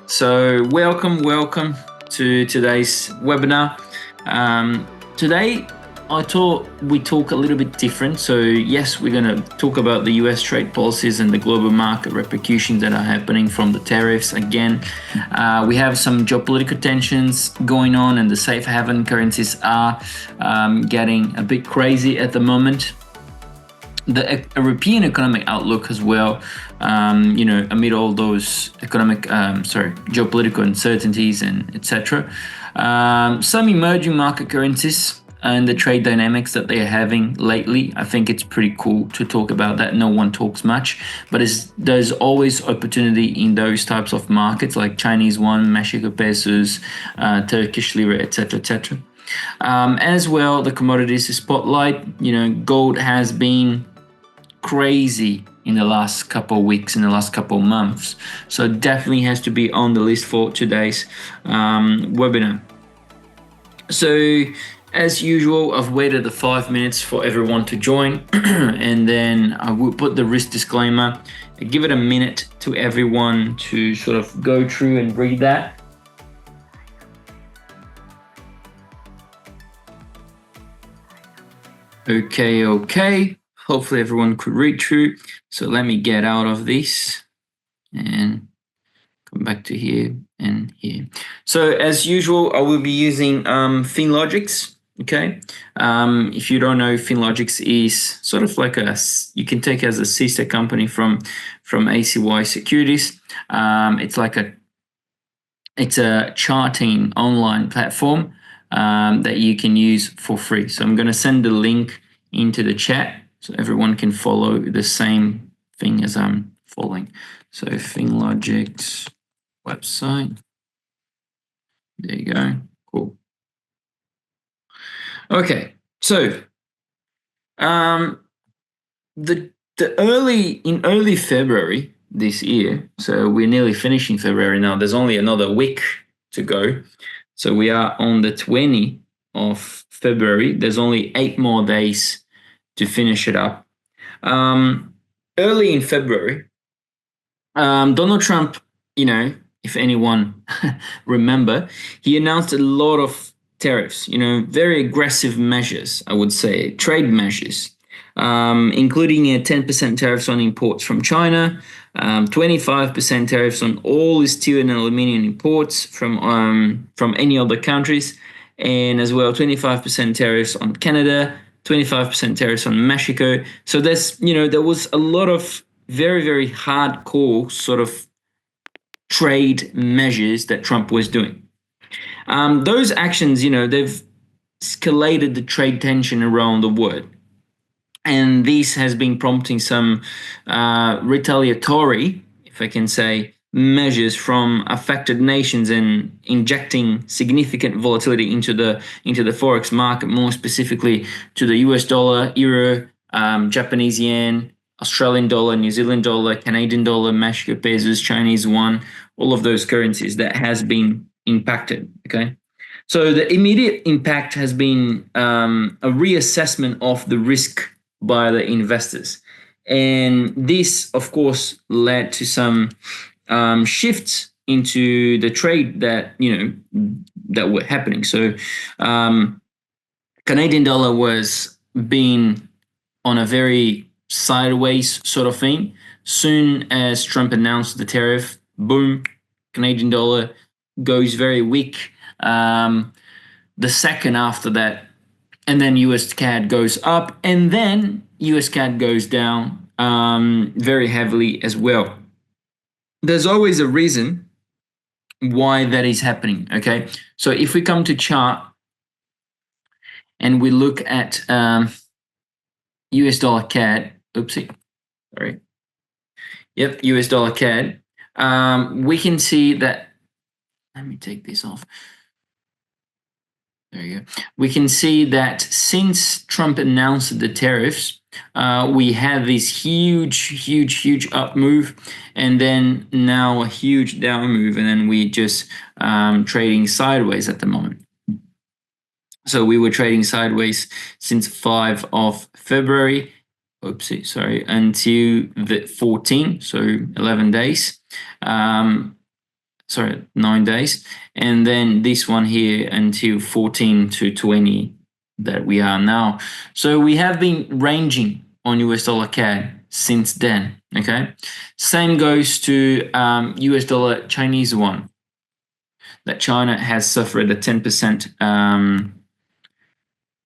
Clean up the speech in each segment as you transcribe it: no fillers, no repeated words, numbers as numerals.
So welcome to today's webinar. Today, I thought we talk a little bit different. So yes, we're going to talk about the US trade policies and the global market repercussions that are happening from the tariffs. Again, we have some geopolitical tensions going on, and the safe haven currencies are getting a bit crazy at the moment. The European economic outlook as well, amid all those geopolitical uncertainties and etc. Some emerging market currencies and the trade dynamics that they are having lately. I think it's pretty cool to talk about that. No one talks much, but there's always opportunity in those types of markets like Chinese yuan, Mexico pesos, Turkish lira, etc. As well, the commodities spotlight. Gold has been crazy in the last couple of weeks, in the last couple of months. So definitely has to be on the list for today's webinar. So as usual, I've waited the 5 minutes for everyone to join and then I will put the risk disclaimer. I give it a minute to everyone to sort of go through and read that. Okay. Hopefully everyone could read through. So let me get out of this and come back to here and here. So as usual, I will be using FinLogix. Okay. If you don't know, FinLogix is sort of like you can take as a sister company from ACY Securities. It's a charting online platform that you can use for free. So I'm going to send the link into the chat so everyone can follow the same thing as I'm following. So FinLogix website. There you go. Cool. Okay. So in early February this year, so we're nearly finishing February now. There's only another week to go. So we are on the 20th of February. There's only 8 more days to finish it up. Early in February, Donald Trump, if anyone remember, he announced a lot of tariffs, very aggressive measures, I would say, trade measures, including a 10% tariffs on imports from China, 25% tariffs on all steel and aluminium imports from any other countries, and as well 25% tariffs on Canada, 25% tariffs on Mexico. So there was a lot of very, very hardcore sort of trade measures that Trump was doing. Those actions, they've escalated the trade tension around the world. And this has been prompting some retaliatory, if I can say, measures from affected nations and injecting significant volatility into the Forex market, more specifically to the US dollar, euro, Japanese yen, Australian dollar, New Zealand dollar, Canadian dollar, Mexico pesos, Chinese yuan, all of those currencies that has been impacted. Okay. So the immediate impact has been a reassessment of the risk by the investors. And this, of course, led to some shifts into the trade that were happening. So Canadian dollar was being on a very sideways sort of thing. Soon as Trump announced the tariff, boom, Canadian dollar goes very weak. The second after that, and then US CAD goes up, and then US CAD goes down very heavily as well. There's always a reason why that is happening, okay? So if we come to chart and we look at US dollar CAD, US dollar CAD, we can see that, let me take this off. There you go. We can see that since Trump announced the tariffs, we had this huge up move, and then now a huge down move, and then we just trading sideways at the moment. So we were trading sideways since 5 of February, until the 14th, so 11 days. sorry, 9 days, and then this one here until 14 to 20 that we are now. So we have been ranging on US dollar CAD since then. Okay, same goes to US dollar Chinese yuan. That China has suffered a 10%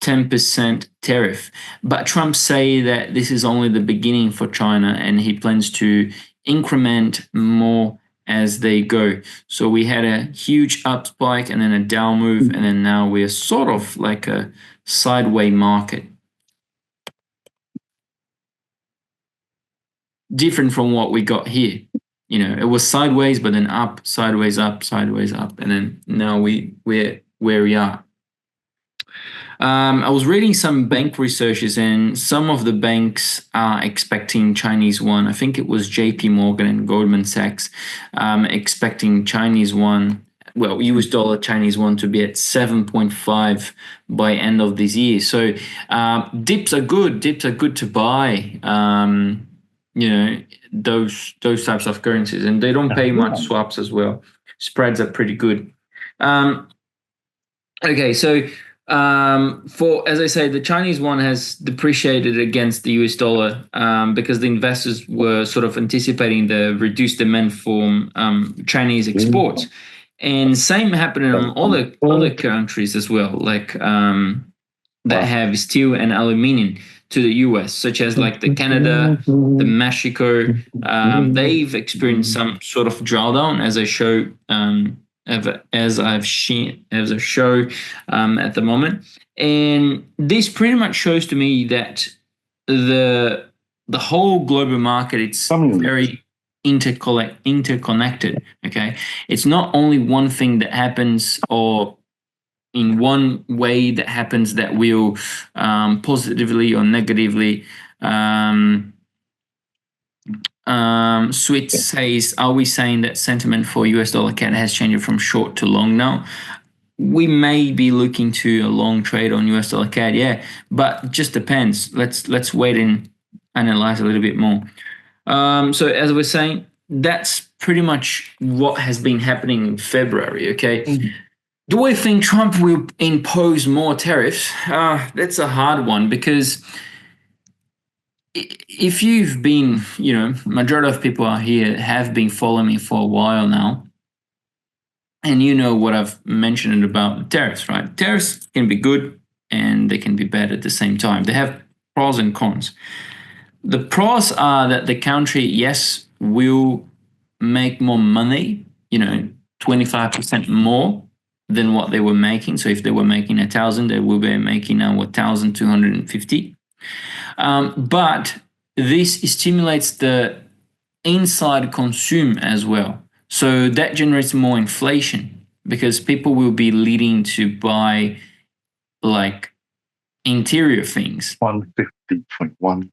10% tariff. But Trump say that this is only the beginning for China and he plans to increment more as they go. So we had a huge up spike and then a down move, and then now we're sort of like a sideways market. Different from what we got here. It was sideways, but then up, sideways, up, sideways, up, and then now we're where we are. I was reading some bank researches, and some of the banks are expecting Chinese yuan. I think it was JPMorgan and Goldman Sachs expecting Chinese yuan, well, US dollar Chinese yuan to be at 7.5 by end of this year. So dips are good. Dips are good to buy. Those types of currencies, and they don't pay much swaps as well. Spreads are pretty good. Okay, so. As I say, the Chinese yuan has depreciated against the US dollar because the investors were sort of anticipating the reduced demand for Chinese exports, and same happened in other countries as well, like that have steel and aluminium to the US, such as like the Canada, the Mexico. They've experienced some sort of drawdown, as I show. As I show at the moment, and this pretty much shows to me that the whole global market, it's very interconnected. Okay, it's not only one thing that happens or in one way that happens that will positively or negatively. Sweet says, are we saying that sentiment for US dollar CAD has changed from short to long now? We may be looking to a long trade on US dollar CAD, yeah, but it just depends. Let's wait and analyze a little bit more. So as I was saying, that's pretty much what has been happening in February, okay? Do I think Trump will impose more tariffs? That's a hard one, because if you've been, majority of people out here have been following me for a while now, and you know what I've mentioned about the tariffs, right? Tariffs can be good and they can be bad at the same time. They have pros and cons. The pros are that the country, yes, will make more money, 25% more than what they were making. So if they were making 1,000, they will be making now 1,250. But this stimulates the inside consume as well. So that generates more inflation because people will be leading to buy like interior things. 150.1.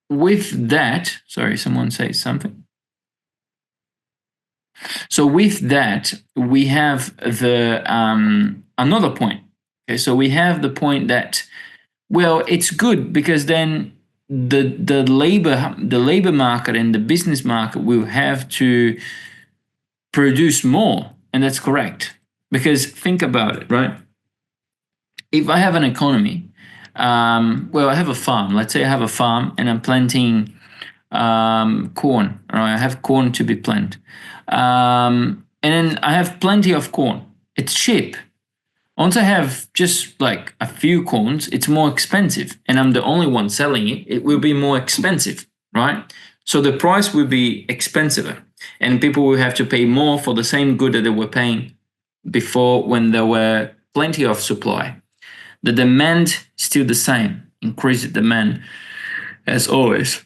With that, sorry, someone say something. So with that, we have the another point. Okay, so we have the point that, well, it's good because then the labor market and the business market will have to produce more, and that's correct. Because think about it, right? If I have an economy, I have a farm. Let's say I have a farm and I'm planting corn. Or I have corn to be planted, and then I have plenty of corn. It's cheap. Once I have just like a few corns, it's more expensive, and I'm the only one selling it. It will be more expensive, right? So the price will be expensive, and people will have to pay more for the same good that they were paying before when there were plenty of supply. The demand still the same, increased demand as always.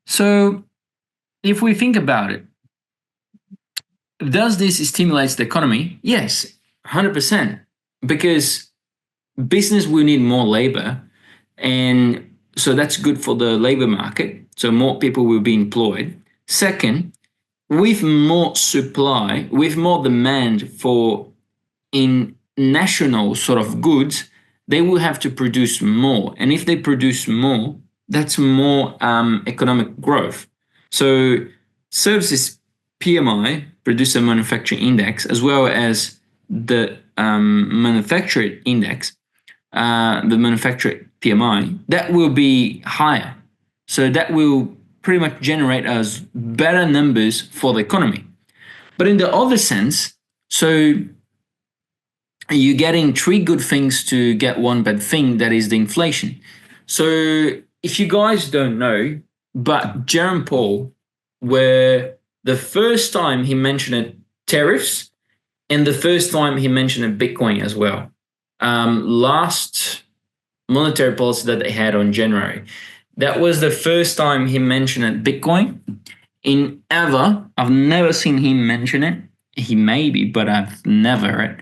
So if we think about it, does this stimulate the economy? Yes, 100%, because business will need more labor, and so that's good for the labor market. So more people will be employed. Second, with more supply, with more demand for in national sort of goods, they will have to produce more. And if they produce more, that's more economic growth. So services PMI, Producer Manufacturing Index, as well as the manufactured index, the manufactured PMI, that will be higher. So that will pretty much generate us better numbers for the economy. But in the other sense, so you're getting three good things to get one bad thing, that is the inflation. So if you guys don't know, but Jerome Powell, where the first time he mentioned tariffs and the first time he mentioned Bitcoin as well, last monetary policy that they had on January, that was the first time he mentioned Bitcoin in ever. I've never seen him mention it. He may be, but I've never.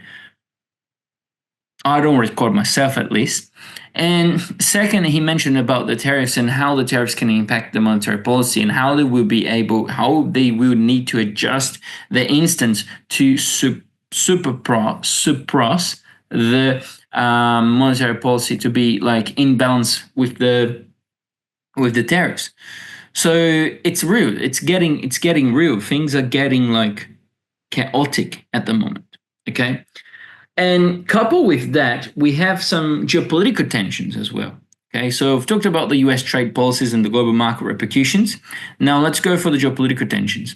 I don't record myself at least. And second, he mentioned about the tariffs and how the tariffs can impact the monetary policy and how they will need to adjust the instance to suppress the monetary policy to be like in balance with the tariffs. So it's real. It's getting real. Things are getting like chaotic at the moment. Okay. And coupled with that, we have some geopolitical tensions as well. Okay, so I've talked about the US trade policies and the global market repercussions. Now let's go for the geopolitical tensions.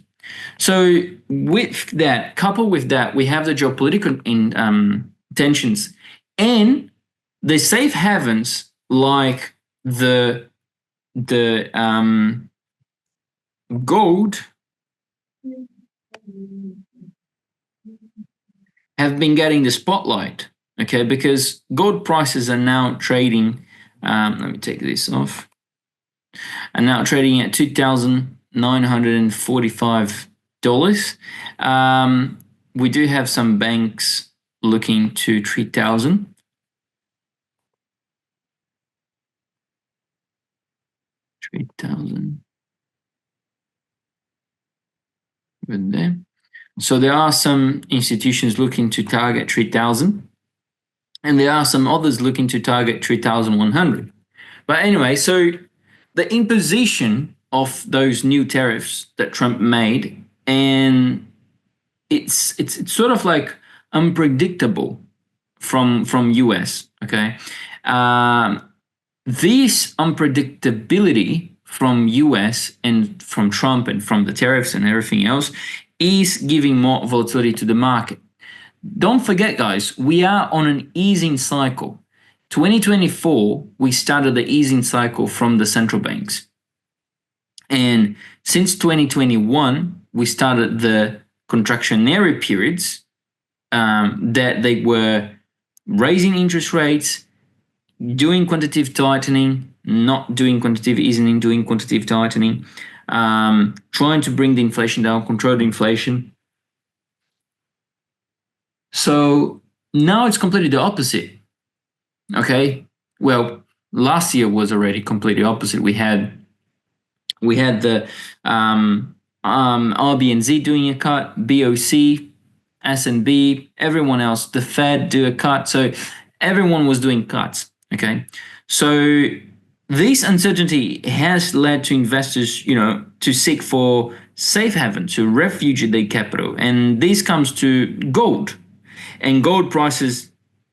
So with that, coupled with that, we have the geopolitical tensions and the safe havens like the gold have been getting the spotlight, okay, because gold prices are now trading, let me take this off, are now trading at $2,945. We do have some banks looking to 3,000. Good there. So there are some institutions looking to target 3,000, and there are some others looking to target 3,100. But anyway, so the imposition of those new tariffs that Trump made, and it's sort of like unpredictable from US. Okay, this unpredictability from US and from Trump and from the tariffs and everything else is giving more volatility to the market. Don't forget, guys, we are on an easing cycle. 2024, we started the easing cycle from the central banks. And since 2021, we started the contractionary periods that they were raising interest rates, doing quantitative tightening, not doing quantitative easing, doing quantitative tightening, trying to bring the inflation down, control the inflation. So now it's completely the opposite. Okay, well, last year was already completely opposite. We had the RBNZ doing a cut, BOC, S&B, everyone else, the Fed do a cut. So everyone was doing cuts. Okay, so this uncertainty has led to investors, to seek for safe haven, to refuge their capital, and this comes to gold. And gold prices,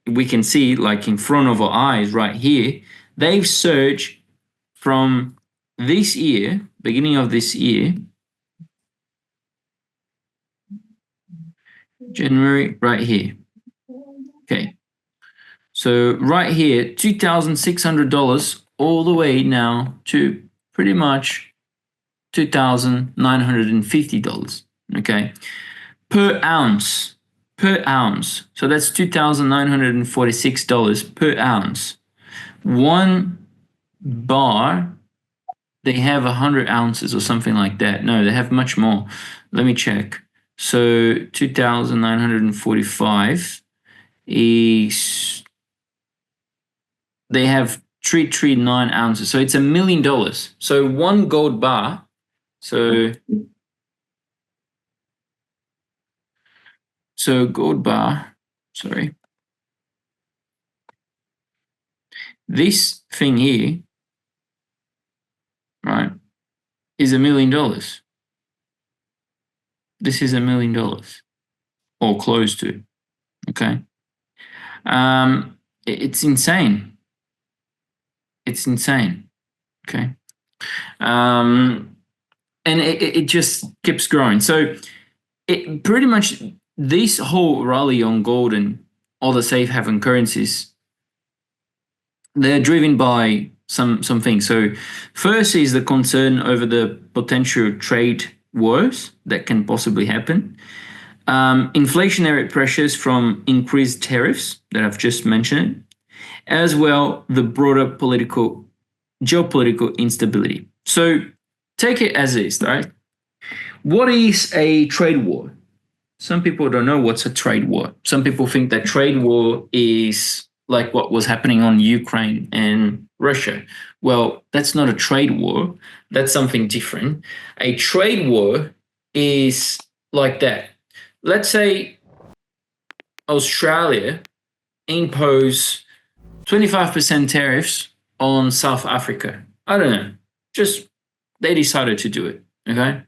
we can see like in front of our eyes right here, they've surged from this year, beginning of this year, January, right here. Okay. So right here, $2,600 all the way now to pretty much $2,950. Okay. Per ounce. So that's $2,946 per ounce. One bar, they have 100 ounces or something like that. No, they have much more. Let me check. So 2,945 is, they have 339 ounces. So it's $1 million. So one gold bar. So gold bar, sorry. This thing here, right, is $1 million. This is $1 million or close to. Okay. It's insane. It's insane. Okay. And it just keeps growing. So it pretty much, this whole rally on gold and all the safe haven currencies, they're driven by some things. So first is the concern over the potential trade wars that can possibly happen. Inflationary pressures from increased tariffs that I've just mentioned, as well the broader geopolitical instability. So take it as is, right? What is a trade war? Some people don't know what's a trade war. Some people think that trade war is like what was happening on Ukraine and Russia. Well, that's not a trade war. That's something different. A trade war is like that. Let's say Australia impose 25% tariffs on South Africa. I don't know. Just they decided to do it. Okay.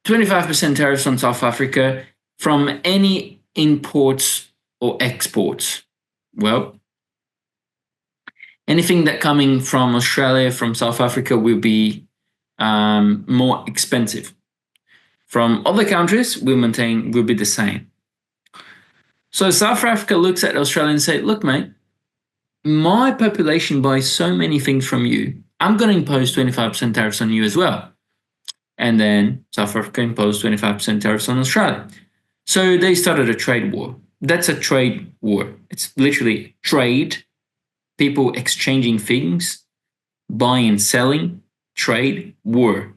25% tariffs on South Africa from any imports or exports. Well, anything that coming from Australia, from South Africa will be more expensive. From other countries, will be the same. So South Africa looks at Australia and say, look, mate, my population buys so many things from you. I'm going to impose 25% tariffs on you as well. And then South Africa imposed 25% tariffs on Australia. So they started a trade war. That's a trade war. It's literally trade, people exchanging things, buying and selling, trade, war.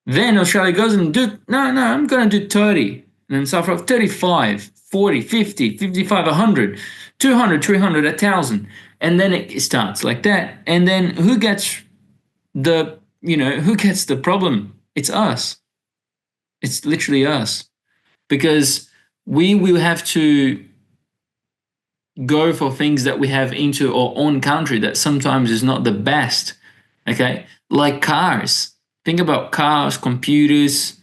Then Australia goes and I'm going to do 30. And then South Africa, 35, 40, 50, 55, 100, 200, 300, 1,000. And then it starts like that. And then who gets the problem? It's us. It's literally us. Because we will have to go for things that we have into our own country that sometimes is not the best. Okay? Like cars. Think about cars, computers,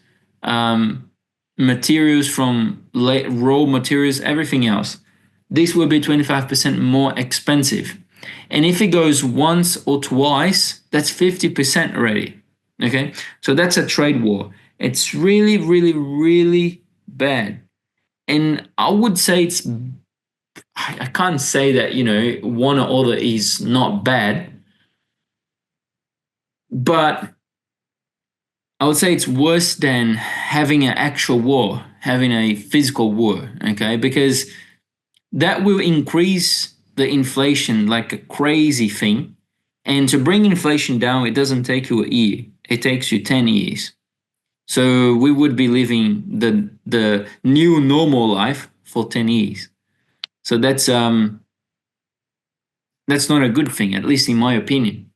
materials from raw materials, everything else. This will be 25% more expensive. And if it goes once or twice, that's 50% already. Okay, so that's a trade war. It's really, really, really bad. And I would say I can't say that, one or other is not bad, but I would say it's worse than having an actual war, having a physical war, okay? Because that will increase the inflation like a crazy thing. And to bring inflation down, it doesn't take you a year. It takes you 10 years. So we would be living the new normal life for 10 years. So that's not a good thing, at least in my opinion.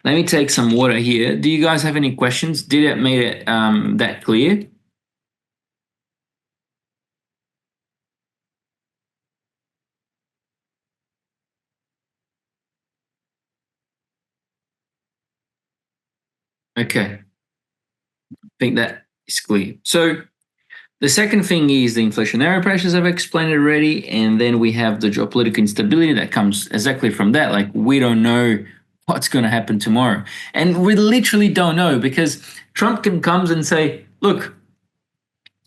Let me take some water here. Do you guys have any questions? Did it make it that clear? Okay. I think that is clear. So the second thing is the inflationary pressures I've explained already. And then we have the geopolitical instability that comes exactly from that. Like we don't know what's going to happen tomorrow. And we literally don't know because Trump can come and say, look,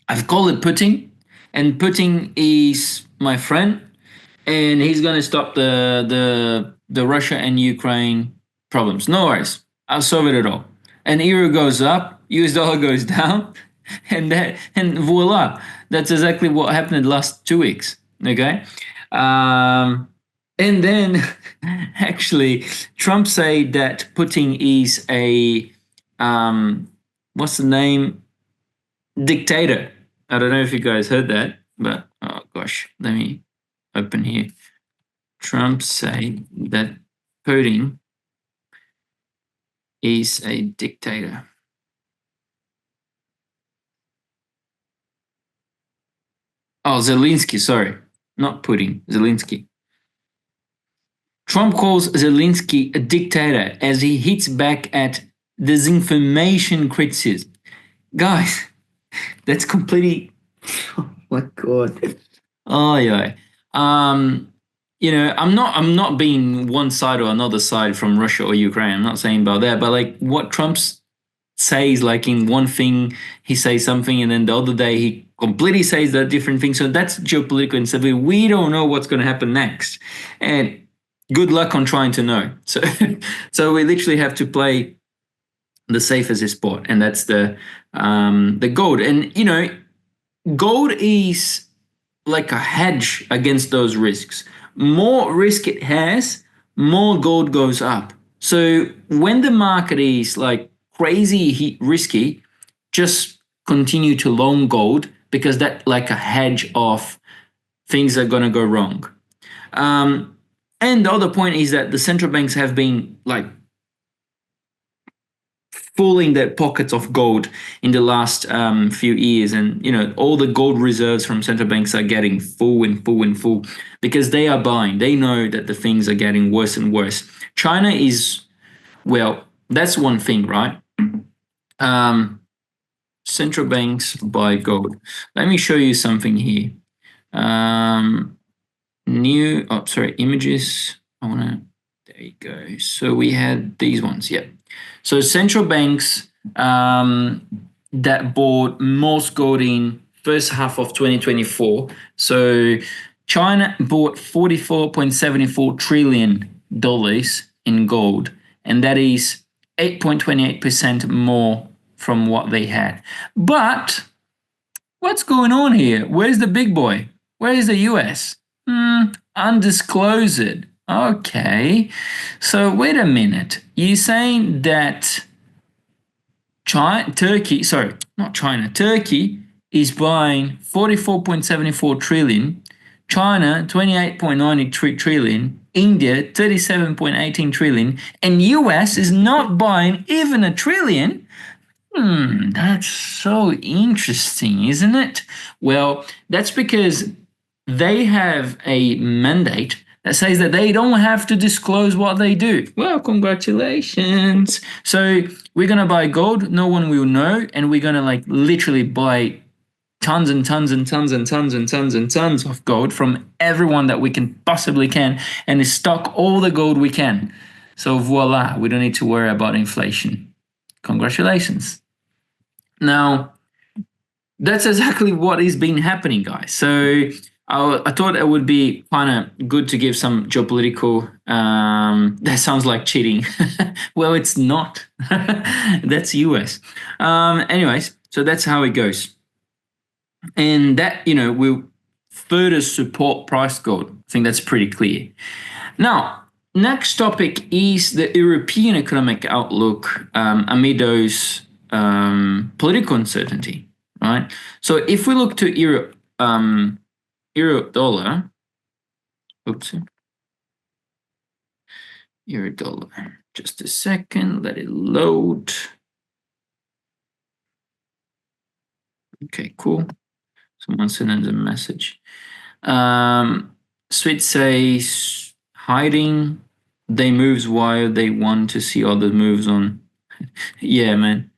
I've called it Putin, and Putin is my friend, and he's going to stop the Russia and Ukraine problems. No worries. I'll solve it all. And euro goes up, US dollar goes down, and voila. That's exactly what happened in the last 2 weeks. Okay. And then actually Trump said that Putin is a what's the name? Dictator. I don't know if you guys heard that, but oh gosh, let me open here. Trump said that Putin is a dictator. Oh, Zelensky, sorry. Not Putin, Zelensky. Trump calls Zelensky a dictator as he hits back at disinformation criticism. Guys, that's completely, oh my God. Oh yeah. I'm not being one side or another side from Russia or Ukraine. I'm not saying about that, but like what Trump's says, like in one thing he says something and then the other day he completely says that different thing. So that's geopolitical instability. We don't know what's going to happen next, and good luck on trying to know. So so we literally have to play the safest spot, and that's the gold. And gold is like a hedge against those risks. More risk it has, more gold goes up. So when the market is like crazy risky, just continue to long gold because that like a hedge of things are gonna go wrong. And the other point is that the central banks have been like filling their pockets of gold in the last few years, and all the gold reserves from central banks are getting full and full and full because they are buying. They know that the things are getting worse and worse. China is, well, that's one thing, right? Central banks buy gold. Let me show you something here. Images. There you go. So we had these ones, yeah. So central banks that bought most gold in first half of 2024. So China bought $44.74 trillion in gold, and that is 8.28% more from what they had. But what's going on here? Where's the big boy? Where is the US? Undisclosed. Okay. So wait a minute. You're saying that Turkey is buying 44.74 trillion, China 28.93 trillion, India 37.18 trillion, and US is not buying even a trillion. That's so interesting, isn't it? Well, that's because they have a mandate that says that they don't have to disclose what they do. Well, congratulations. So we're going to buy gold. No one will know. And we're going to like literally buy tons and tons and tons and tons and tons and tons of gold from everyone that we can possibly can and stock all the gold we can. So voila, we don't need to worry about inflation. Congratulations. Now, that's exactly what has been happening, guys. So I thought it would be kind of good to give some geopolitical. That sounds like cheating. Well, it's not. That's US. Anyways, so that's how it goes, and that will further support price gold. I think that's pretty clear. Now, next topic is the European economic outlook amid those political uncertainty. Right. So if we look to Europe. Euro dollar. Euro dollar. Just a second. Let it load. Okay, cool. Someone sent us a message. Sweet says hiding. They moves while they want to see other moves on. Yeah, man.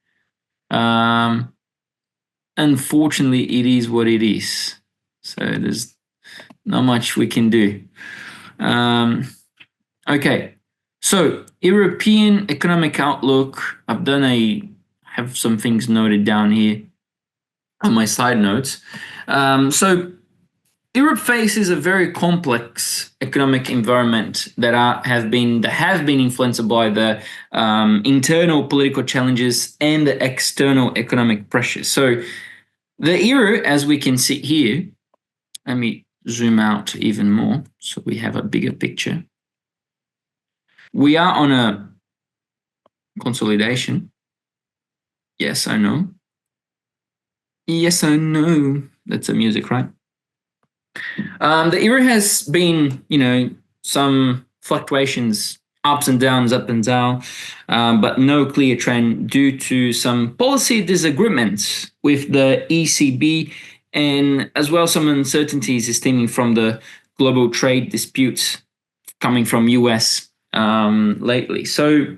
Unfortunately, it is what it is. So there's not much we can do. Okay, so European economic outlook. Have some things noted down here on my side notes. So Europe faces a very complex economic environment that have been influenced by the internal political challenges and the external economic pressures. So the euro, as we can see here, let me zoom out even more so we have a bigger picture. We are on a consolidation. Yes, I know. Yes, I know. That's the music, right? The euro has been, some fluctuations, ups and downs, up and down, but no clear trend due to some policy disagreements with the ECB, and as well some uncertainties stemming from the global trade disputes coming from US lately. So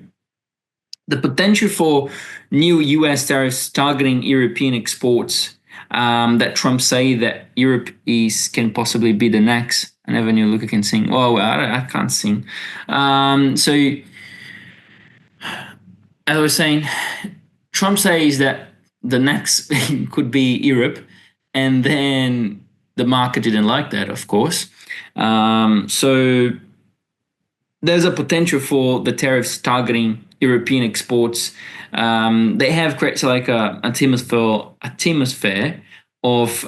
the potential for new US tariffs targeting European exports, that Trump say that Europe can possibly be the next. I never knew Luca can sing. Well, I can't sing. So as I was saying, Trump says that the next could be Europe, and then the market didn't like that, of course. So there's a potential for the tariffs targeting European exports. They have created like a atmosphere of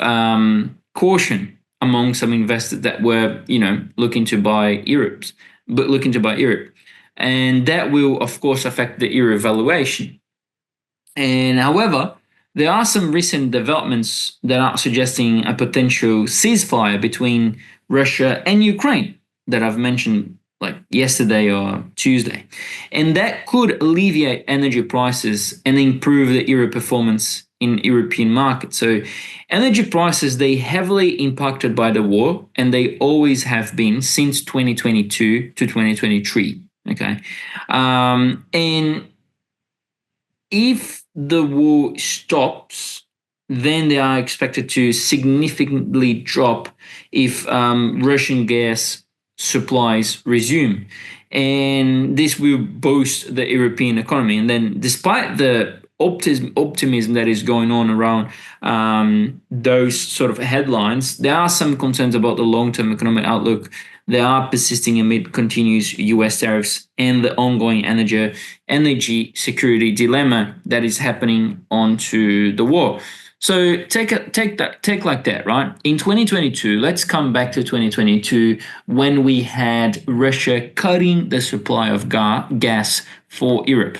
caution among some investors that were, looking to buy Europe, and that will, of course, affect the euro valuation. And however, there are some recent developments that are suggesting a potential ceasefire between Russia and Ukraine that I've mentioned like yesterday or Tuesday. And that could alleviate energy prices and improve the euro performance in European markets. So energy prices, they heavily impacted by the war, and they always have been since 2022 to 2023. Okay. And if the war stops, then they are expected to significantly drop if Russian gas supplies resume. And this will boost the European economy. And then despite the optimism that is going on around those sort of headlines, there are some concerns about the long-term economic outlook. They are persisting amid continuous US tariffs and the ongoing energy security dilemma that is happening onto the war. So take like that, right? In 2022, let's come back to 2022 when we had Russia cutting the supply of gas for Europe.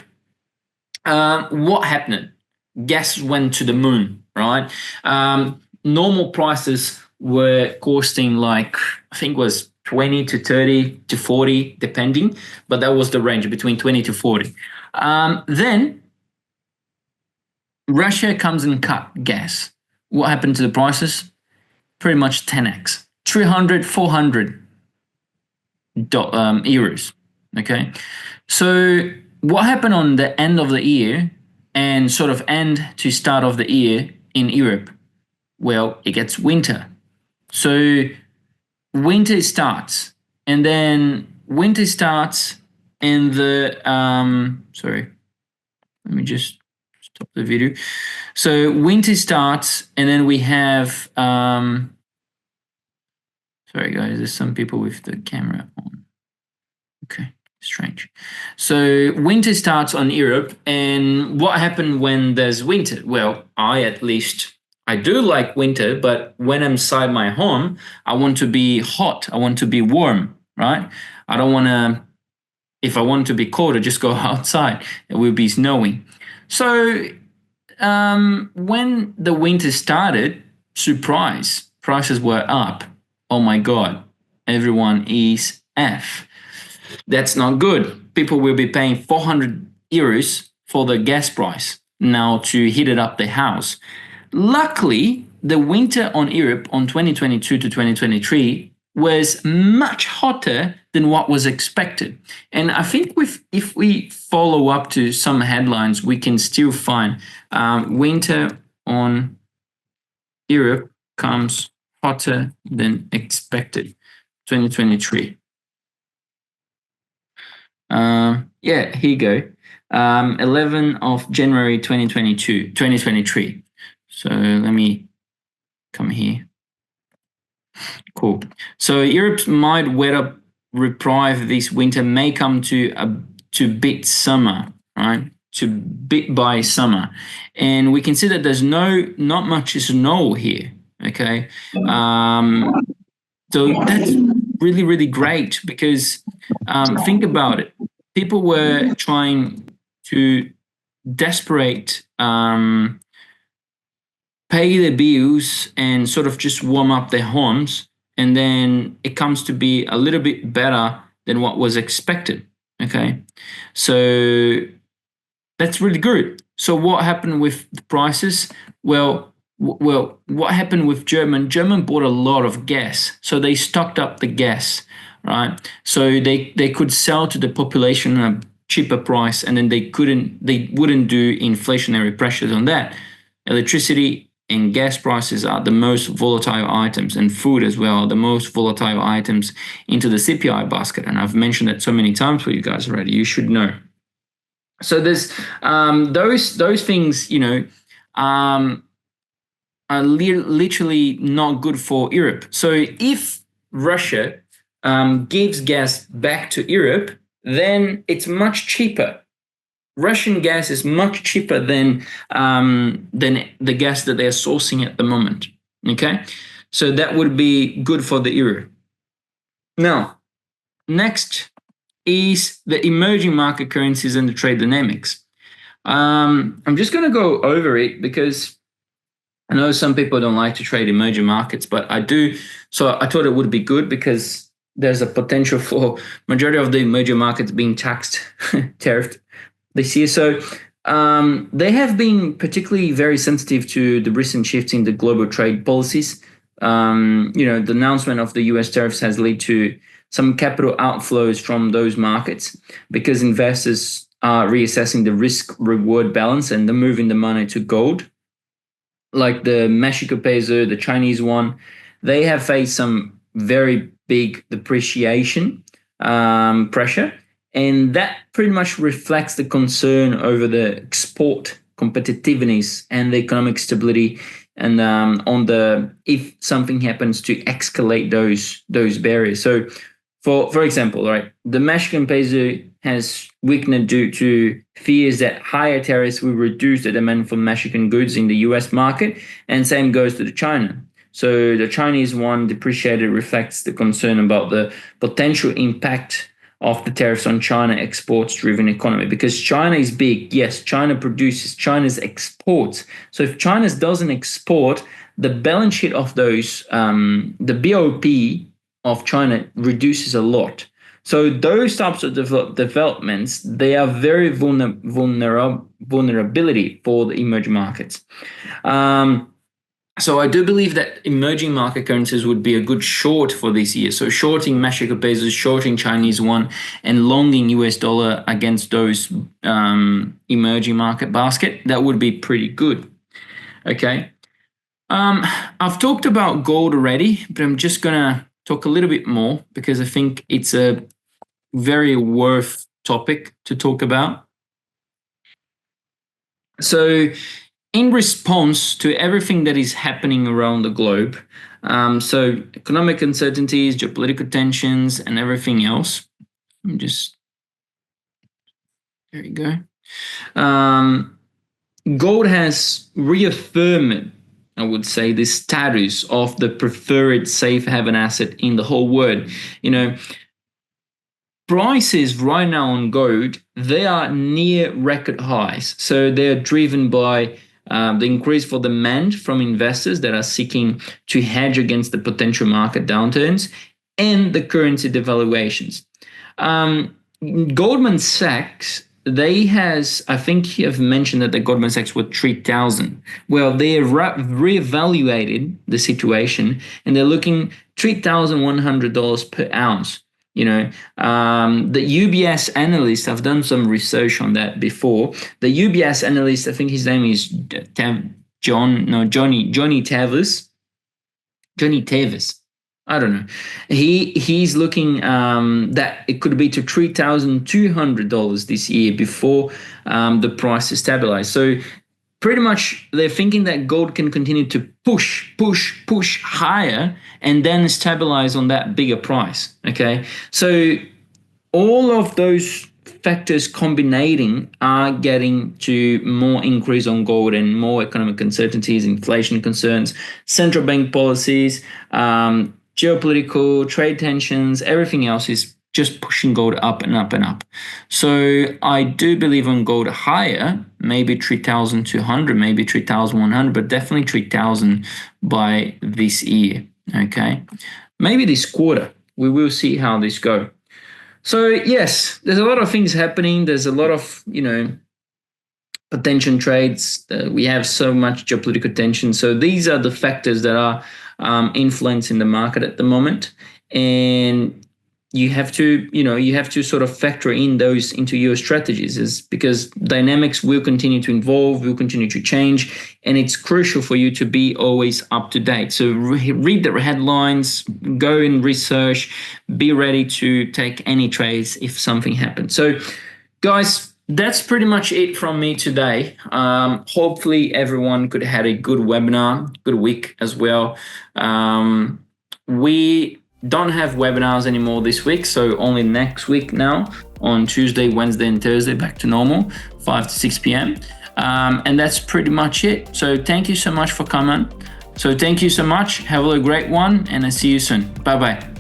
What happened? Gas went to the moon, right? Normal prices were costing like, I think it was 20 to 30 to 40, depending, but that was the range between 20 to 40. Then Russia comes and cut gas. What happened to the prices? Pretty much 10x, 300, 400 euros. Okay. So what happened on the end of the year and sort of end to start of the year in Europe? Well, it gets winter. So winter starts, and then winter starts and the sorry, let me just stop the video. So winter starts, and then we have sorry guys, there's some people with the camera on. Okay, strange. So winter starts on Europe, and what happened when there's winter? Well, I do like winter, but when I'm inside my home, I want to be hot. I want to be warm, right? I don't want to, if I want to be cold, I just go outside. It will be snowing. So when the winter started, surprise, prices were up. Oh my God, everyone is F. That's not good. People will be paying 400 euros for the gas price now to heat it up the house. Luckily, the winter on Europe on 2022 to 2023 was much hotter than what was expected. And I think if we follow up to some headlines, we can still find winter on Europe comes hotter than expected, 2023. Yeah, here you go. 11 of January 2023. So let me come here. Cool. So Europe's mild weather reprieve this winter may come to beat summer, right? To beat by summer, and we can see that there's not much snow here. Okay, so that's really, really great because think about it. People were trying to desperate pay their bills and sort of just warm up their homes, and then it comes to be a little bit better than what was expected. Okay, so that's really good. So what happened with the prices? Well, what happened with German bought a lot of gas, so they stocked up the gas, right? So they could sell to the population cheaper price, and then they wouldn't do inflationary pressures on that. Electricity and gas prices are the most volatile items, and food as well are the most volatile items into the CPI basket. And I've mentioned that so many times for you guys already. You should know. So there's those things, are literally not good for Europe. So if Russia gives gas back to Europe, then it's much cheaper. Russian gas is much cheaper than the gas that they're sourcing at the moment. Okay, so that would be good for the euro. Now, next is the emerging market currencies and the trade dynamics. I'm just going to go over it because I know some people don't like to trade emerging markets, but I do. So I thought it would be good because there's a potential for majority of the emerging markets being taxed, tariffed this year. So they have been particularly very sensitive to the recent shifts in the global trade policies. The announcement of the US tariffs has led to some capital outflows from those markets because investors are reassessing the risk-reward balance and they're moving the money to gold. Like the Mexico peso, the Chinese yuan, they have faced some very big depreciation pressure. And that pretty much reflects the concern over the export competitiveness and the economic stability, and if something happens to escalate those barriers. So, for example, right, the Mexican peso has weakened due to fears that higher tariffs will reduce the demand for Mexican goods in the U.S. market, and same goes to the China. So the Chinese yuan depreciated reflects the concern about the potential impact of the tariffs on China exports-driven economy, because China is big. Yes, China produces, China's exports. So if China doesn't export, the balance sheet of those, the BOP of China reduces a lot. So those types of developments, they are very vulnerability for the emerging markets. So I do believe that emerging market currencies would be a good short for this year. So shorting Mexico pesos, shorting Chinese yuan, and longing US dollar against those emerging market basket, that would be pretty good. Okay. I've talked about gold already, but I'm just going to talk a little bit more because I think it's a very worth topic to talk about. So in response to everything that is happening around the globe, so economic uncertainties, geopolitical tensions, and everything else, there you go. Gold has reaffirmed, I would say, the status of the preferred safe haven asset in the whole world. Prices right now on gold, they are near record highs. So they're driven by the increase for demand from investors that are seeking to hedge against the potential market downturns and the currency devaluations. Goldman Sachs, I think you have mentioned that the Goldman Sachs were 3,000. Well, they reevaluated the situation and they're looking $3,100 per ounce. The UBS analyst, I've done some research on that before. The UBS analyst, I think his name is Johnny Tavis. Johnny Tavis. I don't know. He's looking that it could be to $3,200 this year before the price is stabilized. So pretty much they're thinking that gold can continue to push higher and then stabilize on that bigger price. Okay, so all of those factors combining are getting to more increase on gold and more economic uncertainties, inflation concerns, central bank policies, geopolitical, trade tensions, everything else is just pushing gold up and up and up. So I do believe on gold higher, maybe 3,200, maybe 3,100, but definitely 3,000 by this year. Okay, maybe this quarter. We will see how this goes. So yes, there's a lot of things happening. There's a lot of potential trades. We have so much geopolitical tension. So these are the factors that are influencing the market at the moment. And you have to sort of factor in those into your strategies, is because dynamics will continue to evolve, will continue to change, and it's crucial for you to be always up to date. So read the headlines, go and research, be ready to take any trades if something happens. So guys, that's pretty much it from me today. Hopefully everyone could have had a good webinar, good week as well. We don't have webinars anymore this week, so only next week now on Tuesday, Wednesday, and Thursday, back to normal, 5 to 6 p.m. And that's pretty much it. So thank you so much for coming. So thank you so much. Have a great one, and I'll see you soon. Bye-bye.